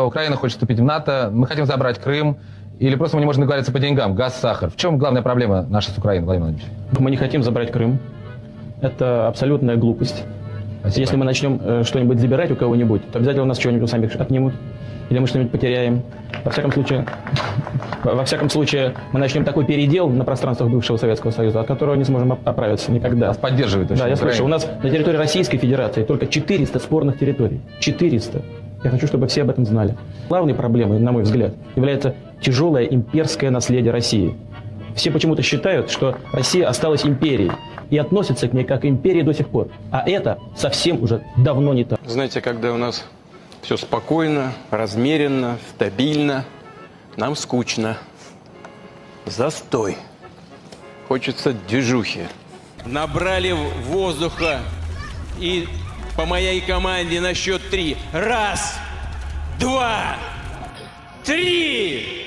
Украина хочет вступить в НАТО, мы хотим забрать Крым, или просто мы не можем договориться по деньгам, газ, сахар. В чем главная проблема наша с Украиной, Владимир Владимирович? Мы не хотим забрать Крым. Это абсолютная глупость. Спасибо. Если мы начнем что-нибудь забирать у кого-нибудь, то обязательно у нас что-нибудь у самих отнимут. Или мы что-нибудь потеряем. Во всяком случае, мы начнем такой передел на пространствах бывшего Советского Союза, от которого не сможем оправиться никогда. Нас поддерживает очень. Да, я слышу. У нас на территории Российской Федерации только 400 спорных территорий. 400. Я хочу, чтобы все об этом знали. Главной проблемой, на мой взгляд, является тяжелое имперское наследие России. Все почему-то считают, что Россия осталась империей и относятся к ней как к империи до сих пор. А это совсем уже давно не так. Знаете, когда у нас все спокойно, размеренно, стабильно, нам скучно. Застой. Хочется движухи. Набрали воздуха и по моей команде на счет 3. 1, 2, 3!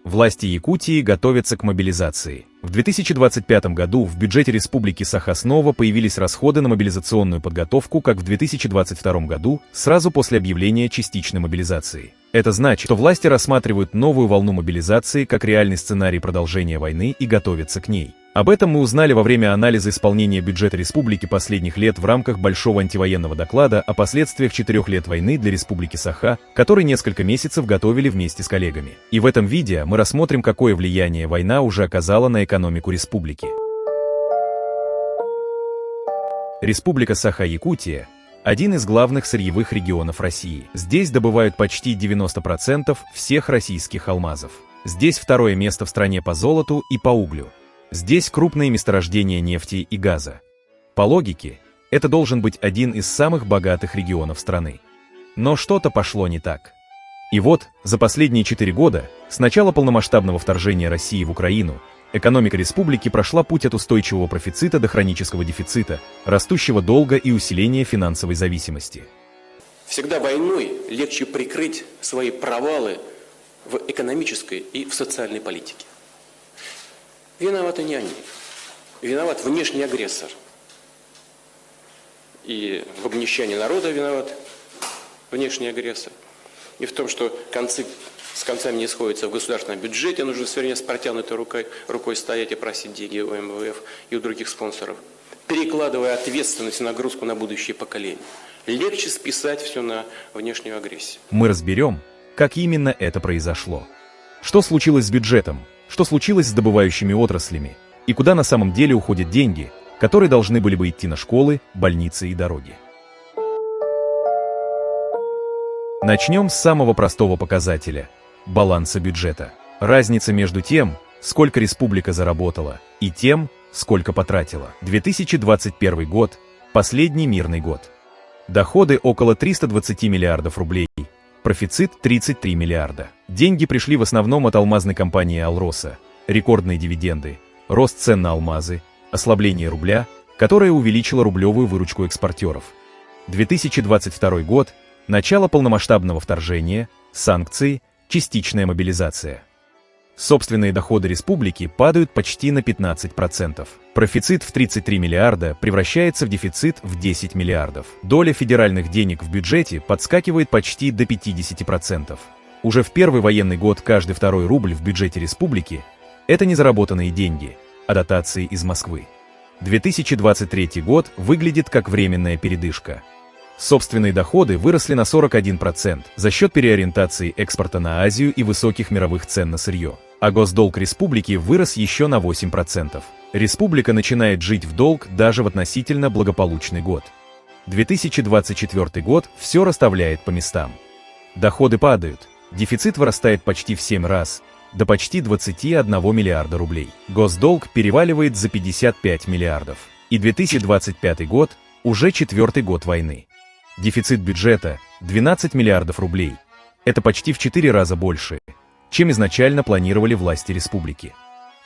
Власти Якутии готовятся к мобилизации. В 2025 году в бюджете Республики Саха снова появились расходы на мобилизационную подготовку, как в 2022 году, сразу после объявления частичной мобилизации. Это значит, что власти рассматривают новую волну мобилизации как реальный сценарий продолжения войны и готовятся к ней. Об этом мы узнали во время анализа исполнения бюджета республики последних лет в рамках большого антивоенного доклада о последствиях 4 лет войны для Республики Саха, который несколько месяцев готовили вместе с коллегами. И в этом видео мы рассмотрим, какое влияние война уже оказала на экономику республики. Республика Саха-Якутия – один из главных сырьевых регионов России. Здесь добывают почти 90% всех российских алмазов. Здесь второе место в стране по золоту и по углю. Здесь крупные месторождения нефти и газа. По логике, это должен быть один из самых богатых регионов страны. Но что-то пошло не так. И вот, за последние 4 года, с начала полномасштабного вторжения России в Украину, экономика республики прошла путь от устойчивого профицита до хронического дефицита, растущего долга и усиления финансовой зависимости. Всегда войной легче прикрыть свои провалы в экономической и в социальной политике. Виноваты не они. Виноват внешний агрессор. И в обнищании народа виноват внешний агрессор. И в том, что концы с концами не сходятся в государственном бюджете, нужно все время с протянутой рукой стоять и просить деньги у МВФ и у других спонсоров, перекладывая ответственность и нагрузку на будущее поколение. Легче списать все на внешнюю агрессию. Мы разберем, как именно это произошло. Что случилось с бюджетом? Что случилось с добывающими отраслями, и куда на самом деле уходят деньги, которые должны были бы идти на школы, больницы и дороги. Начнем с самого простого показателя – баланса бюджета. Разница между тем, сколько республика заработала, и тем, сколько потратила. 2021 год – последний мирный год. Доходы около 320 миллиардов рублей. Профицит 33 миллиарда. Деньги пришли в основном от алмазной компании «Алроса», рекордные дивиденды, рост цен на алмазы, ослабление рубля, которое увеличило рублевую выручку экспортеров. 2022 год – начало полномасштабного вторжения, санкции, частичная мобилизация. Собственные доходы республики падают почти на 15%. Профицит в 33 миллиарда превращается в дефицит в 10 миллиардов. Доля федеральных денег в бюджете подскакивает почти до 50%. Уже в первый военный год каждый второй рубль в бюджете республики – это не заработанные деньги, а дотации из Москвы. 2023 год выглядит как временная передышка. Собственные доходы выросли на 41% за счет переориентации экспорта на Азию и высоких мировых цен на сырье. А госдолг республики вырос еще на 8%. Республика начинает жить в долг даже в относительно благополучный год. 2024 год все расставляет по местам. Доходы падают, дефицит вырастает почти в 7 раз, до почти 21 миллиарда рублей. Госдолг переваливает за 55 миллиардов. И 2025 год уже 4-й год войны. Дефицит бюджета – 12 миллиардов рублей. Это почти в 4 раза больше, чем изначально планировали власти республики.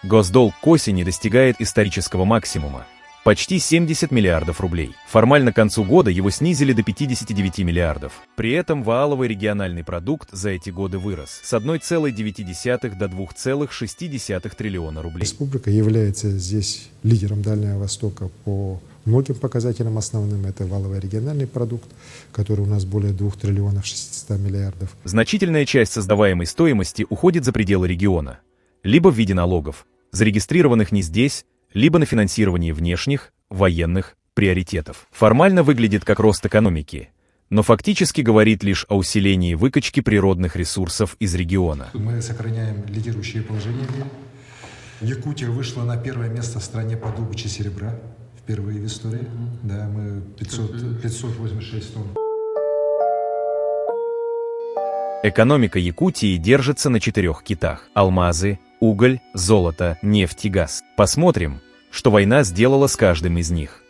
Госдолг к осени достигает исторического максимума – почти 70 миллиардов рублей. Формально к концу года его снизили до 59 миллиардов. При этом валовый региональный продукт за эти годы вырос с 1,9 до 2,6 триллиона рублей. Республика является здесь лидером Дальнего Востока по многим показателям основным. Это валовый региональный продукт, который у нас более 2 триллионов 600 миллиардов. Значительная часть создаваемой стоимости уходит за пределы региона. Либо в виде налогов, зарегистрированных не здесь, либо на финансирование внешних, военных приоритетов. Формально выглядит как рост экономики, но фактически говорит лишь о усилении выкачки природных ресурсов из региона. Мы сохраняем лидирующее положение в мире. Якутия вышла на первое место в стране по добыче серебра. Впервые в истории. Да, мы 586 тонн. Экономика Якутии держится на 4 китах: алмазы, уголь, золото, нефть и газ. Посмотрим, что война сделала с каждым из них.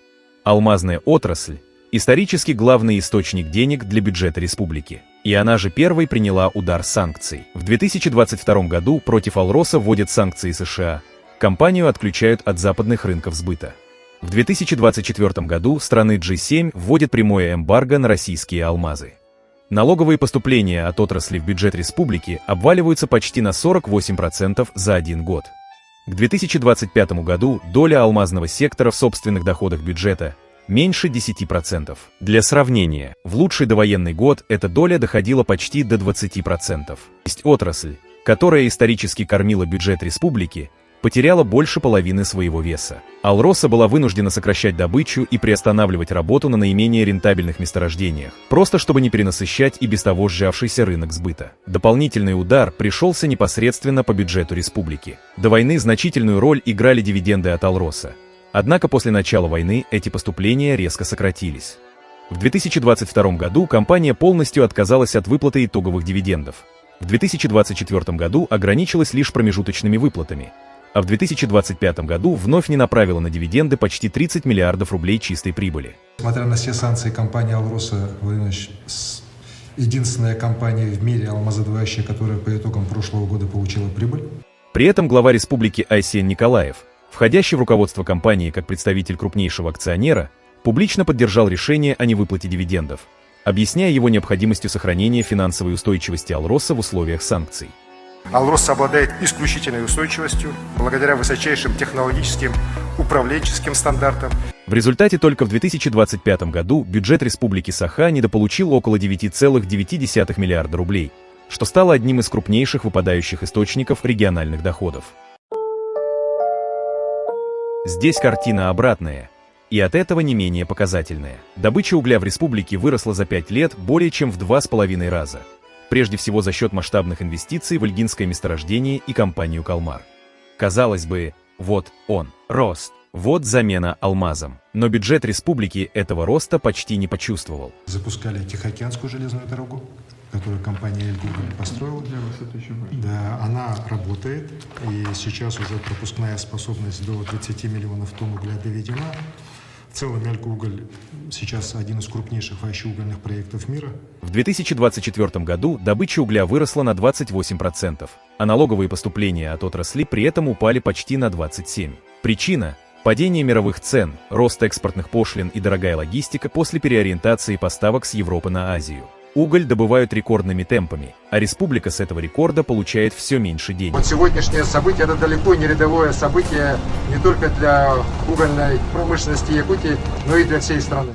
Алмазная отрасль – исторически главный источник денег для бюджета республики. И она же первой приняла удар санкций. В 2022 году против Алроса вводят санкции США. Компанию отключают от западных рынков сбыта. В 2024 году страны G7 вводят прямое эмбарго на российские алмазы. Налоговые поступления от отрасли в бюджет республики обваливаются почти на 48% за один год. К 2025 году доля алмазного сектора в собственных доходах бюджета меньше 10%. Для сравнения, в лучший довоенный год эта доля доходила почти до 20%. Есть отрасль, которая исторически кормила бюджет республики, потеряла больше половины своего веса. Алроса была вынуждена сокращать добычу и приостанавливать работу на наименее рентабельных месторождениях, просто чтобы не перенасыщать и без того сжавшийся рынок сбыта. Дополнительный удар пришелся непосредственно по бюджету республики. До войны значительную роль играли дивиденды от Алроса. Однако после начала войны эти поступления резко сократились. В 2022 году компания полностью отказалась от выплаты итоговых дивидендов. В 2024 году ограничилась лишь промежуточными выплатами, а в 2025 году вновь не направила на дивиденды почти 30 миллиардов рублей чистой прибыли. Несмотря на все санкции, компания «Алроса» единственная компания в мире алмазодобывающая, которая по итогам прошлого года получила прибыль. При этом глава республики Айсен Николаев, входящий в руководство компании как представитель крупнейшего акционера, публично поддержал решение о невыплате дивидендов, объясняя его необходимостью сохранения финансовой устойчивости Алроса в условиях санкций. Алрос обладает исключительной устойчивостью благодаря высочайшим технологическим управленческим стандартам. В результате только в 2025 году бюджет республики Саха недополучил около 9,9 миллиарда рублей, что стало одним из крупнейших выпадающих источников региональных доходов. Здесь картина обратная, и от этого не менее показательная. Добыча угля в республике выросла за 5 лет более чем в 2,5 раза. Прежде всего за счет масштабных инвестиций в Ильгинское месторождение и компанию «Калмар». Казалось бы, вот он, рост, вот замена алмазам. Но бюджет республики этого роста почти не почувствовал. Запускали Тихоокеанскую железную дорогу, которую компания «Эльгуголь» построила. Да, она работает, и сейчас уже пропускная способность до 30 миллионов тонн угля доведена. В целом «Эльгуголь» сейчас один из крупнейших вообще угольных проектов мира. В 2024 году добыча угля выросла на 28%, а налоговые поступления от отрасли при этом упали почти на 27%. Причина – падение мировых цен, рост экспортных пошлин и дорогая логистика после переориентации поставок с Европы на Азию. Уголь добывают рекордными темпами, а республика с этого рекорда получает все меньше денег. Вот сегодняшнее событие – это далеко не рядовое событие не только для угольной промышленности Якутии, но и для всей страны.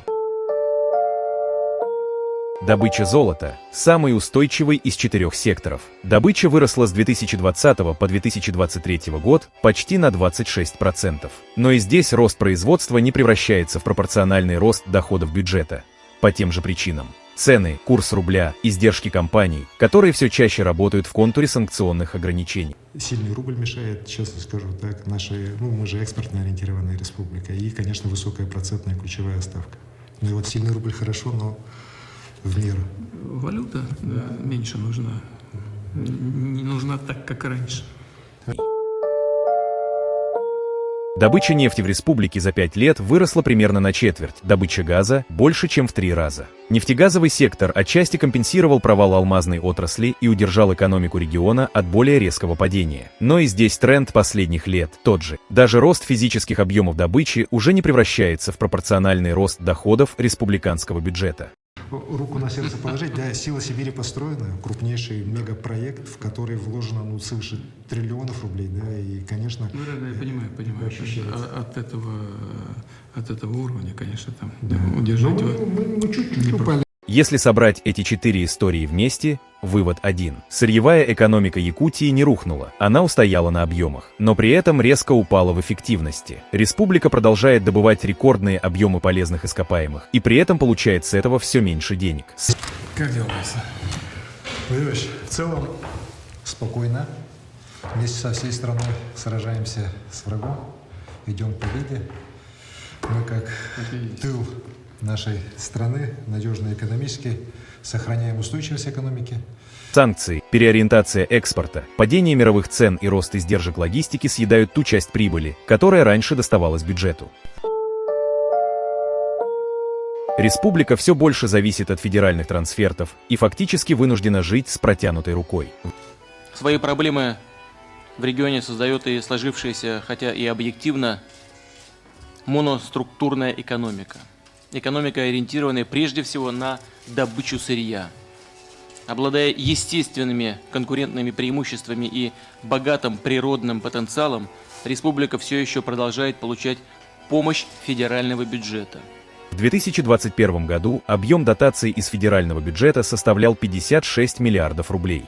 Добыча золота – самый устойчивый из 4 секторов. Добыча выросла с 2020 по 2023 год почти на 26%. Но и здесь рост производства не превращается в пропорциональный рост доходов бюджета. По тем же причинам. Цены, курс рубля, издержки компаний, которые все чаще работают в контуре санкционных ограничений. Сильный рубль мешает, честно скажу так, мы же экспортно ориентированная республика, и, конечно, высокая процентная ключевая ставка. Ну и вот сильный рубль хорошо, но в меру. Валюта меньше нужна, не нужна так, как раньше. Добыча нефти в республике за 5 лет выросла примерно на четверть, добыча газа больше, чем в 3 раза. Нефтегазовый сектор отчасти компенсировал провал алмазной отрасли и удержал экономику региона от более резкого падения. Но и здесь тренд последних лет тот же. Даже рост физических объемов добычи уже не превращается в пропорциональный рост доходов республиканского бюджета. Руку на сердце положить, да, «Сила Сибири» построена, крупнейший мегапроект, в который вложено свыше триллионов рублей, да, и, конечно... Ну, я понимаю. От этого уровня, конечно, там, да, удержать его. Мы чуть-чуть упали. Если собрать эти 4 истории вместе, вывод один. Сырьевая экономика Якутии не рухнула, она устояла на объемах, но при этом резко упала в эффективности. Республика продолжает добывать рекордные объемы полезных ископаемых, и при этом получает с этого все меньше денег. Как дела, Вася? Владимирович, в целом спокойно. Вместе со всей страной сражаемся с врагом, идем к победе. Мы как тыл нашей страны, надежно экономически, сохраняем устойчивость экономики. Санкции, переориентация экспорта, падение мировых цен и рост издержек логистики съедают ту часть прибыли, которая раньше доставалась бюджету. Республика все больше зависит от федеральных трансфертов и фактически вынуждена жить с протянутой рукой. Свои проблемы в регионе создает и сложившаяся, хотя и объективно, моноструктурная экономика. Экономика, ориентированная прежде всего на добычу сырья. Обладая естественными конкурентными преимуществами и богатым природным потенциалом, республика все еще продолжает получать помощь федерального бюджета. В 2021 году объем дотаций из федерального бюджета составлял 56 миллиардов рублей.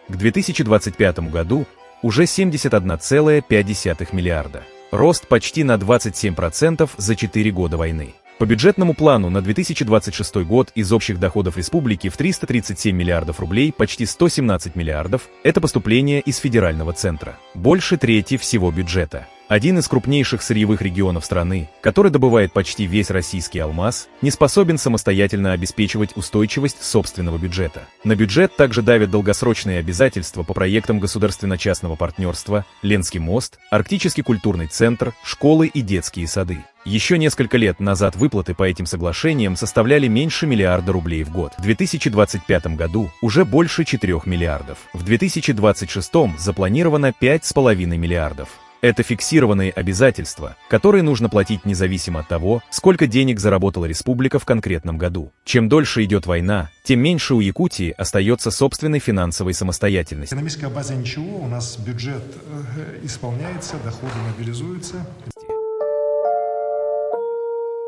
К 2025 году уже 71,5 миллиарда. Рост почти на 27% за 4 года войны. По бюджетному плану на 2026 год из общих доходов республики в 337 миллиардов рублей почти 117 миллиардов – это поступления из федерального центра. Больше трети всего бюджета. Один из крупнейших сырьевых регионов страны, который добывает почти весь российский алмаз, не способен самостоятельно обеспечивать устойчивость собственного бюджета. На бюджет также давят долгосрочные обязательства по проектам государственно-частного партнерства, Ленский мост, Арктический культурный центр, школы и детские сады. Еще несколько лет назад выплаты по этим соглашениям составляли меньше миллиарда рублей в год. В 2025 году уже больше 4 миллиардов. В 2026 запланировано 5,5 миллиардов. Это фиксированные обязательства, которые нужно платить независимо от того, сколько денег заработала республика в конкретном году. Чем дольше идет война, тем меньше у Якутии остается собственной финансовой самостоятельности. Экономическая база ничего, у нас бюджет исполняется, доходы мобилизуются.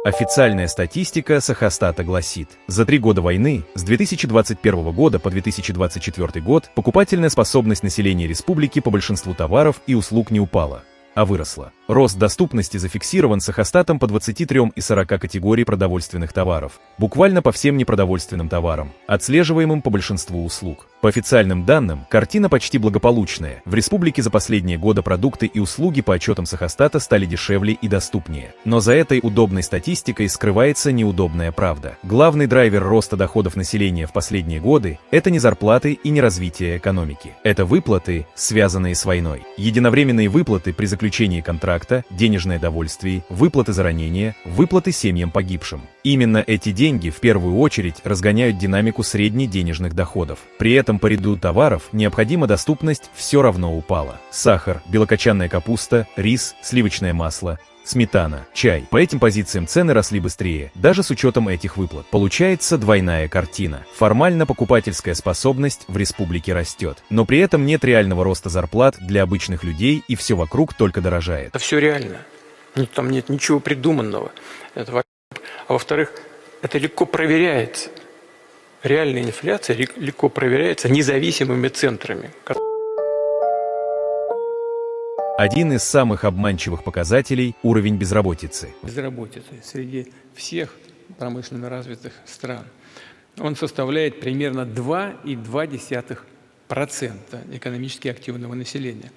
Официальная статистика Сахастата гласит, за 3 года войны, с 2021 года по 2024 год, покупательная способность населения республики по большинству товаров и услуг не упала, а выросла. Рост доступности зафиксирован Сахастатом по 23 из 40 категорий продовольственных товаров, буквально по всем непродовольственным товарам, отслеживаемым по большинству услуг. По официальным данным, картина почти благополучная. В республике за последние годы продукты и услуги по отчетам Сахастата стали дешевле и доступнее. Но за этой удобной статистикой скрывается неудобная правда. Главный драйвер роста доходов населения в последние годы – это не зарплаты и не развитие экономики. Это выплаты, связанные с войной. Единовременные выплаты при заключении контракта, денежное довольствие, выплаты за ранения, выплаты семьям погибшим. Именно эти деньги в первую очередь разгоняют динамику среднеденежных доходов. При этом по ряду товаров необходимая доступность все равно упала. Сахар, белокочанная капуста, рис, сливочное масло, сметана, чай. По этим позициям цены росли быстрее, даже с учетом этих выплат. Получается двойная картина. Формально покупательская способность в республике растет, но при этом нет реального роста зарплат для обычных людей, и все вокруг только дорожает. Это все реально. Там нет ничего придуманного. Это во-первых. А во-вторых, это легко проверяется. Реальная инфляция легко проверяется независимыми центрами. Один из самых обманчивых показателей – уровень безработицы. Безработица среди всех промышленно развитых стран. Он составляет примерно 2,2% экономически активного населения.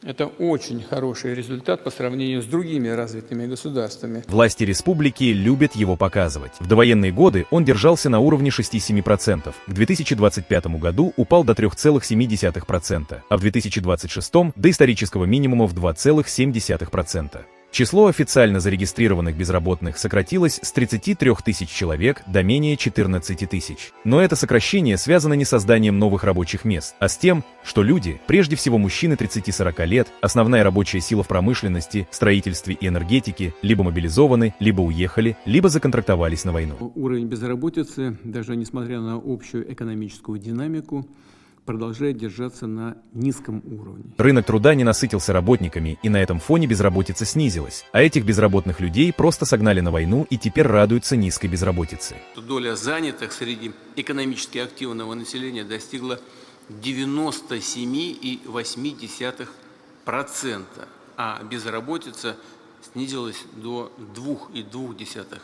Это очень хороший результат по сравнению с другими развитыми государствами. Власти республики любят его показывать. В довоенные годы он держался на уровне 6-7%. К 2025 году упал до 3,7%, а в 2026 до исторического минимума в 2,7%. Число официально зарегистрированных безработных сократилось с 33 тысяч человек до менее 14 тысяч. Но это сокращение связано не с созданием новых рабочих мест, а с тем, что люди, прежде всего мужчины 30-40 лет, основная рабочая сила в промышленности, строительстве и энергетике, либо мобилизованы, либо уехали, либо законтрактовались на войну. Уровень безработицы, даже несмотря на общую экономическую динамику, продолжает держаться на низком уровне. Рынок труда не насытился работниками, и на этом фоне безработица снизилась, а этих безработных людей просто согнали на войну и теперь радуются низкой безработице. Доля занятых среди экономически активного населения достигла 97,8%, а безработица снизилась до 2,2%.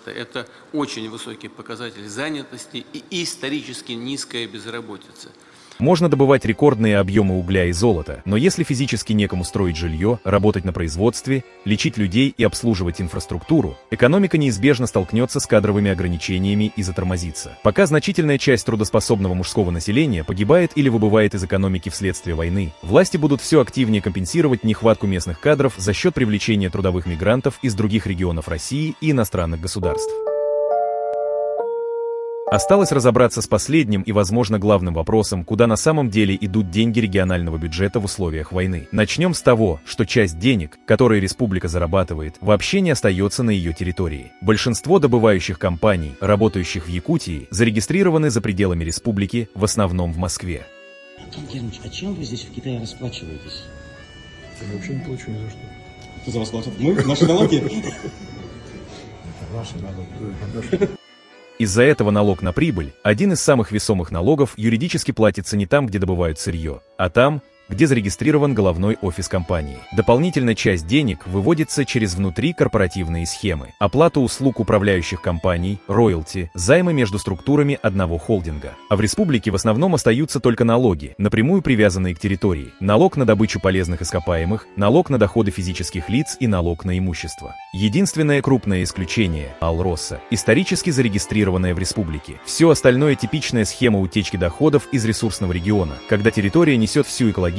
Это очень высокий показатель занятости и исторически низкая безработица. Можно добывать рекордные объемы угля и золота, но если физически некому строить жилье, работать на производстве, лечить людей и обслуживать инфраструктуру, экономика неизбежно столкнется с кадровыми ограничениями и затормозится. Пока значительная часть трудоспособного мужского населения погибает или выбывает из экономики вследствие войны, власти будут все активнее компенсировать нехватку местных кадров за счет привлечения трудовых мигрантов из других регионов России и иностранных государств. Осталось разобраться с последним и, возможно, главным вопросом, куда на самом деле идут деньги регионального бюджета в условиях войны. Начнем с того, что часть денег, которые республика зарабатывает, вообще не остается на ее территории. Большинство добывающих компаний, работающих в Якутии, зарегистрированы за пределами республики, в основном в Москве. Антон Германович, а чем вы здесь в Китае расплачиваетесь? Я вообще не плачу ни за что. Кто за вас платит? Мы? Наши налоги? Это наши налоги. Из-за этого налог на прибыль, один из самых весомых налогов, юридически платится не там, где добывают сырье, а там, где зарегистрирован головной офис компании. Дополнительная часть денег выводится через внутрикорпоративные схемы, оплату услуг управляющих компаний, роялти, займы между структурами одного холдинга. А в республике в основном остаются только налоги, напрямую привязанные к территории, налог на добычу полезных ископаемых, налог на доходы физических лиц и налог на имущество. Единственное крупное исключение – Алроса, исторически зарегистрированная в республике. Все остальное – типичная схема утечки доходов из ресурсного региона, когда территория несет всю экологическую,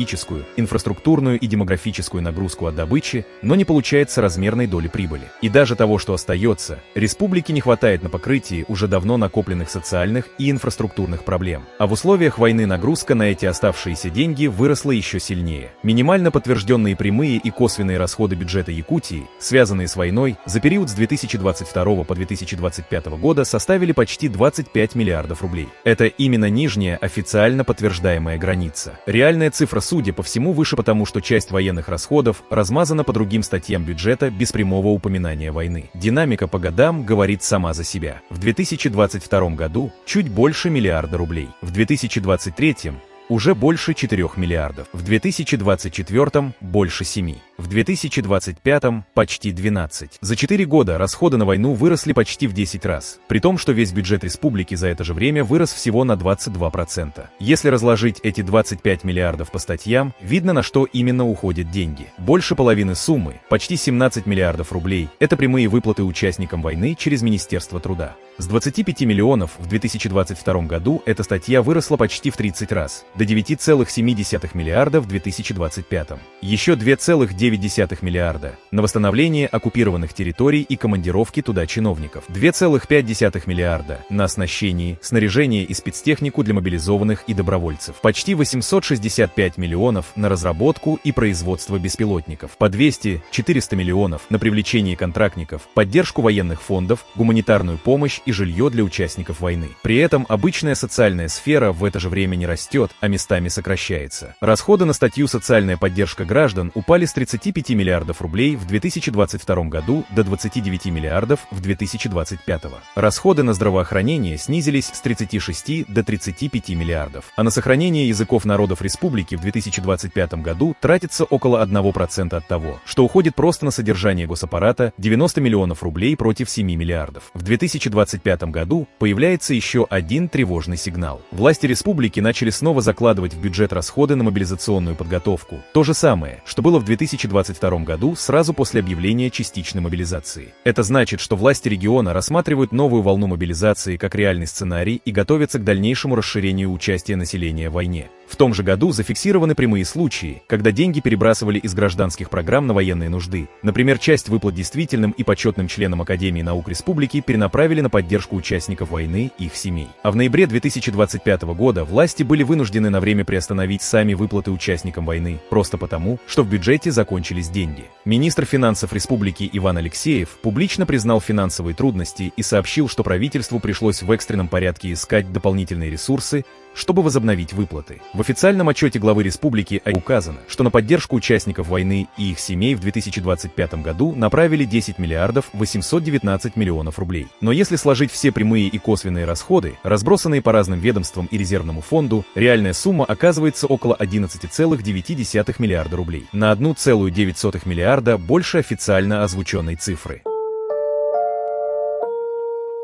инфраструктурную и демографическую нагрузку от добычи, но не получается размерной доли прибыли. И даже того, что остается, республике не хватает на покрытие уже давно накопленных социальных и инфраструктурных проблем. А в условиях войны нагрузка на эти оставшиеся деньги выросла еще сильнее. Минимально подтвержденные прямые и косвенные расходы бюджета Якутии, связанные с войной, за период с 2022 по 2025 года составили почти 25 миллиардов рублей. Это именно нижняя официально подтверждаемая граница. Реальная цифра, судя по всему, выше, потому что часть военных расходов размазана по другим статьям бюджета без прямого упоминания войны. Динамика по годам говорит сама за себя. В 2022 году чуть больше миллиарда рублей. В 2023 уже больше 4 миллиардов. В 2024 больше 7. В 2025 почти 12. За 4 года расходы на войну выросли почти в 10 раз, при том, что весь бюджет республики за это же время вырос всего на 22%. Если разложить эти 25 миллиардов по статьям, видно, на что именно уходят деньги. Больше половины суммы, почти 17 миллиардов рублей, это прямые выплаты участникам войны через Министерство труда. С 25 миллионов в 2022 году эта статья выросла почти в 30 раз, до 9,7 миллиарда в 2025. Еще 2,9 миллиарда на восстановление оккупированных территорий и командировки туда чиновников. 2,5 миллиарда на оснащение, снаряжение и спецтехнику для мобилизованных и добровольцев. Почти 865 миллионов на разработку и производство беспилотников. По 200-400 миллионов на привлечение контрактников, поддержку военных фондов, гуманитарную помощь и жилье для участников войны. При этом обычная социальная сфера в это же время не растет, а местами сокращается. Расходы на статью «Социальная поддержка граждан» упали с 35 миллиардов рублей в 2022 году до 29 миллиардов в 2025. Расходы на здравоохранение снизились с 36 до 35 миллиардов. А на сохранение языков народов республики в 2025 году тратится около 1% от того, что уходит просто на содержание госаппарата, 90 миллионов рублей против 7 миллиардов. В 2025 2025 году появляется еще один тревожный сигнал. Власти республики начали снова закладывать в бюджет расходы на мобилизационную подготовку. То же самое, что было в 2022 году сразу после объявления частичной мобилизации. Это значит, что власти региона рассматривают новую волну мобилизации как реальный сценарий и готовятся к дальнейшему расширению участия населения в войне. В том же году зафиксированы прямые случаи, когда деньги перебрасывали из гражданских программ на военные нужды. Например, часть выплат действительным и почетным членам Академии наук республики перенаправили на поддержку участников войны и их семей. А в ноябре 2025 года власти были вынуждены на время приостановить сами выплаты участникам войны, просто потому, что в бюджете закончились деньги. Министр финансов республики Иван Алексеев публично признал финансовые трудности и сообщил, что правительству пришлось в экстренном порядке искать дополнительные ресурсы, чтобы возобновить выплаты. В официальном отчете главы республики указано, что на поддержку участников войны и их семей в 2025 году направили 10 миллиардов 819 миллионов рублей. Но если сложить все прямые и косвенные расходы, разбросанные по разным ведомствам и резервному фонду, реальная сумма оказывается около 11,9 миллиарда рублей. На 1,9 миллиарда больше официально озвученной цифры.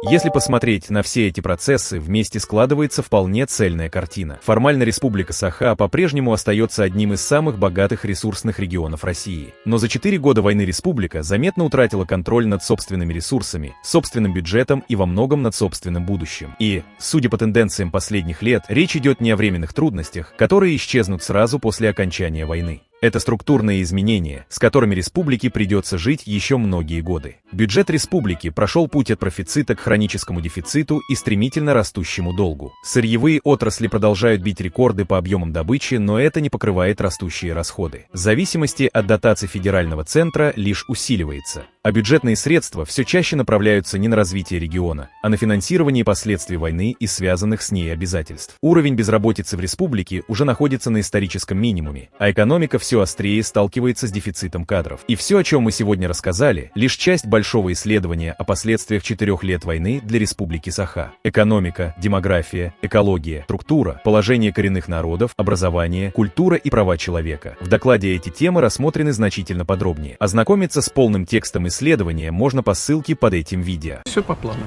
Если посмотреть на все эти процессы, вместе складывается вполне цельная картина. Формально Республика Саха по-прежнему остается одним из самых богатых ресурсных регионов России. Но за 4 года войны республика заметно утратила контроль над собственными ресурсами, собственным бюджетом и во многом над собственным будущим. И, судя по тенденциям последних лет, речь идет не о временных трудностях, которые исчезнут сразу после окончания войны. Это структурные изменения, с которыми республике придется жить еще многие годы. Бюджет республики прошел путь от профицита к хроническому дефициту и стремительно растущему долгу. Сырьевые отрасли продолжают бить рекорды по объемам добычи, но это не покрывает растущие расходы. Зависимость от дотаций федерального центра лишь усиливается. А бюджетные средства все чаще направляются не на развитие региона, а на финансирование последствий войны и связанных с ней обязательств. Уровень безработицы в республике уже находится на историческом минимуме, а экономика все острее сталкивается с дефицитом кадров. И все, о чем мы сегодня рассказали, лишь часть большого исследования о последствиях 4 лет войны для Республики Саха. Экономика, демография, экология, структура, положение коренных народов, образование, культура и права человека. В докладе эти темы рассмотрены значительно подробнее. Ознакомиться с полным текстом исследования можно по ссылке под этим видео. Все по плану.